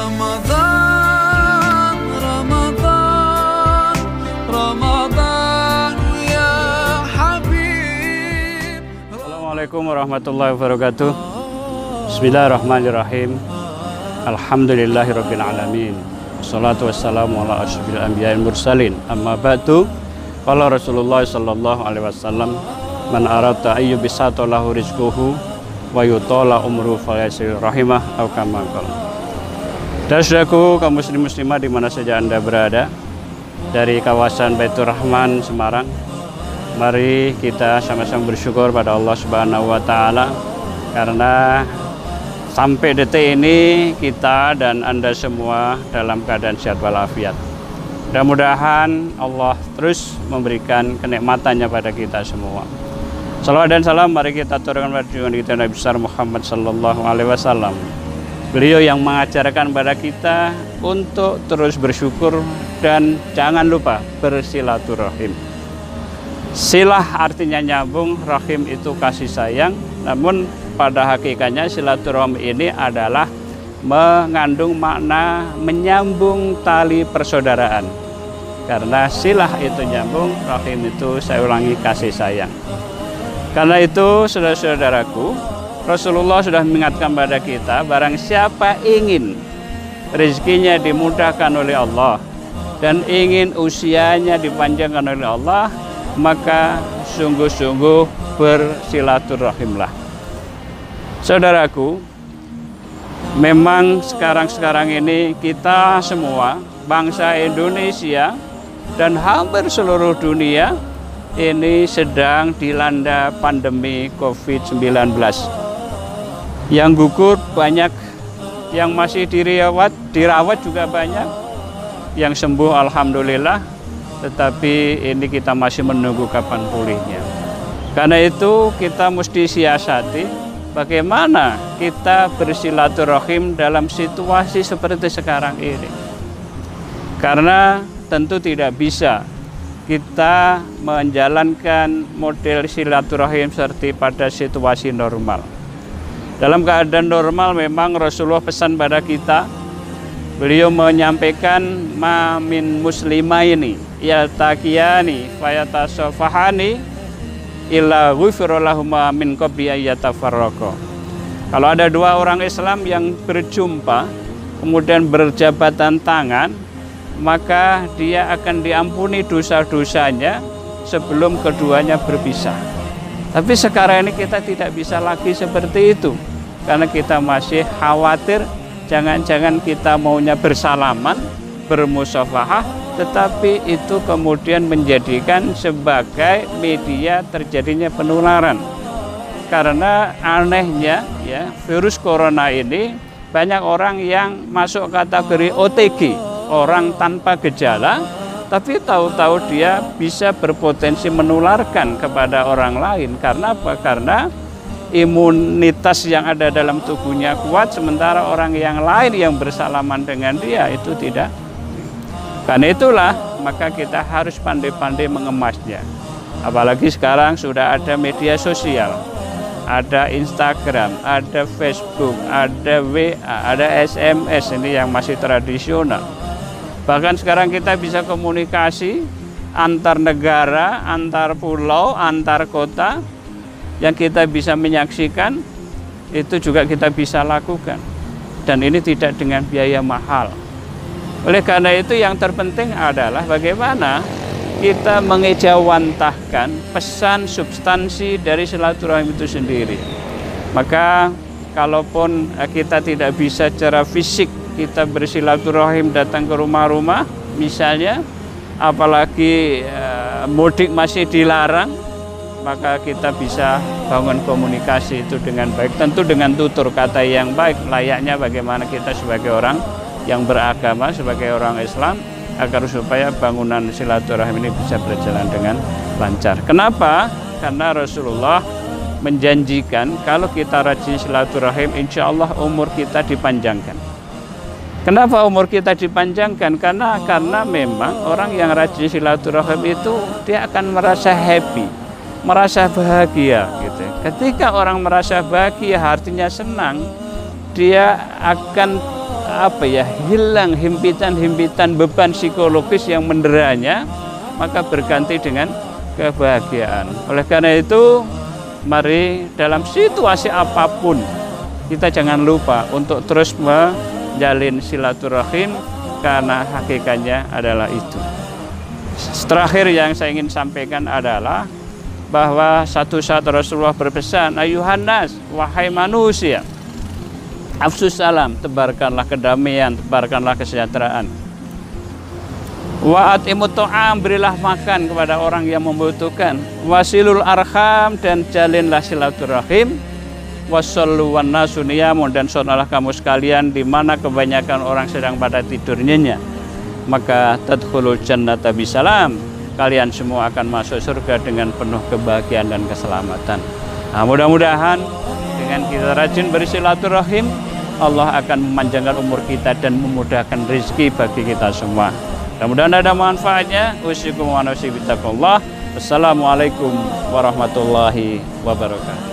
Ramadan, Ramadan, Ramadan ya Habib. Assalamualaikum warahmatullahi wabarakatuh. Bismillahirrahmanirrahim. Alhamdulillahirabbil alamin. Wassalatu wassalamu ala asyrofil anbiya'il mursalin. Amma ba'du. Qala Rasulullah sallallahu alaihi wasallam, man arata ayyubisata lahu rizquhu wa yutala umru fayasil rahimah atau kama qala. Saudaraku kaum muslim muslimah di mana saja Anda berada, dari kawasan Baitur Rahman Semarang, mari kita sama-sama bersyukur pada Allah Subhanahu wa taala karena sampai detik ini kita dan Anda semua dalam keadaan sehat walafiat. Mudah-mudahan Allah terus memberikan kenikmatannya pada kita semua. Salawat dan salam mari kita aturkan pada junjungan kita Nabi besar Muhammad sallallahu alaihi wasallam. Beliau yang mengajarkan pada kita untuk terus bersyukur dan jangan lupa bersilaturahim. Silah artinya nyambung, rahim itu kasih sayang. Namun pada hakikatnya silaturahim ini adalah mengandung makna menyambung tali persaudaraan. Karena silah itu nyambung, rahim itu saya ulangi kasih sayang. Karena itu saudara-saudaraku, Rasulullah sudah mengingatkan pada kita, barang siapa ingin rezekinya dimudahkan oleh Allah dan ingin usianya dipanjangkan oleh Allah, maka sungguh-sungguh bersilaturahimlah. Saudaraku, memang sekarang ini kita semua, bangsa Indonesia dan hampir seluruh dunia ini sedang dilanda pandemi COVID-19. Yang gugur banyak, yang masih dirawat juga banyak, yang sembuh alhamdulillah, tetapi ini kita masih menunggu kapan pulihnya. Karena itu kita mesti siasati bagaimana kita bersilaturahim dalam situasi seperti sekarang ini. Karena tentu tidak bisa kita menjalankan model silaturahim seperti pada situasi normal. Dalam keadaan normal memang Rasulullah pesan pada kita, beliau menyampaikan mamin muslimaini yaltaqiyani fayatasafahani illa ghufira lahuma min qabli ayyatafarraqa. Kalau ada dua orang Islam yang berjumpa kemudian berjabatan tangan, maka dia akan diampuni dosa-dosanya sebelum keduanya berpisah. Tapi sekarang ini kita tidak bisa lagi seperti itu, karena kita masih khawatir jangan-jangan kita maunya bersalaman, bermusafahah, tetapi itu kemudian menjadikan sebagai media terjadinya penularan. Karena anehnya ya, virus corona ini banyak orang yang masuk kategori OTG, orang tanpa gejala, tapi tahu-tahu dia bisa berpotensi menularkan kepada orang lain. Karena apa? Karena imunitas yang ada dalam tubuhnya kuat, sementara orang yang lain yang bersalaman dengan dia itu tidak. Karena itulah maka kita harus pandai-pandai mengemasnya. Apalagi sekarang sudah ada media sosial, ada Instagram, ada Facebook, ada WA, ada SMS, ini yang masih tradisional. Bahkan sekarang kita bisa komunikasi antar negara, antar pulau, antar kota, yang kita bisa menyaksikan, itu juga kita bisa lakukan. Dan ini tidak dengan biaya mahal. Oleh karena itu yang terpenting adalah bagaimana kita mengejawantahkan pesan substansi dari silaturahim itu sendiri. Maka kalaupun kita tidak bisa secara fisik kita bersilaturahim datang ke rumah-rumah misalnya, apalagi mudik masih dilarang, maka kita bisa bangun komunikasi itu dengan baik, tentu dengan tutur kata yang baik, layaknya bagaimana kita sebagai orang yang beragama, sebagai orang Islam, agar supaya bangunan silaturahim ini bisa berjalan dengan lancar. Kenapa? Karena Rasulullah menjanjikan kalau kita rajin silaturahim, insya Allah umur kita dipanjangkan. Kenapa umur kita dipanjangkan? Karena memang orang yang rajin silaturahim itu dia akan merasa happy, merasa bahagia gitu. Ketika orang merasa bahagia, artinya senang, dia akan hilang himpitan-himpitan beban psikologis yang menderanya, maka berganti dengan kebahagiaan. Oleh karena itu, mari dalam situasi apapun kita jangan lupa untuk terus menjalin silaturahim, karena hakikatnya adalah itu. Terakhir yang saya ingin sampaikan adalah bahwa satu saat Rasulullah berpesan, ayuhan nas, wahai manusia, afsus salam, tebarkanlah kedamaian, tebarkanlah kesejahteraan. Wa atimut ta'am, berilah makan kepada orang yang membutuhkan. Wasilul arham, dan jalinlah silaturahim. Wassallu wan nasu niyamun, dan sholatlah kamu sekalian di mana kebanyakan orang sedang pada tidurnya. Maka tadkhulul jannata bisalam, kalian semua akan masuk surga dengan penuh kebahagiaan dan keselamatan. Nah, mudah-mudahan dengan kita rajin bersilaturahim, Allah akan memanjangkan umur kita dan memudahkan rezeki bagi kita semua. Mudah-mudahan ada manfaatnya. Usikum wa nafsi bittaqullah. Wassalamualaikum warahmatullahi wabarakatuh.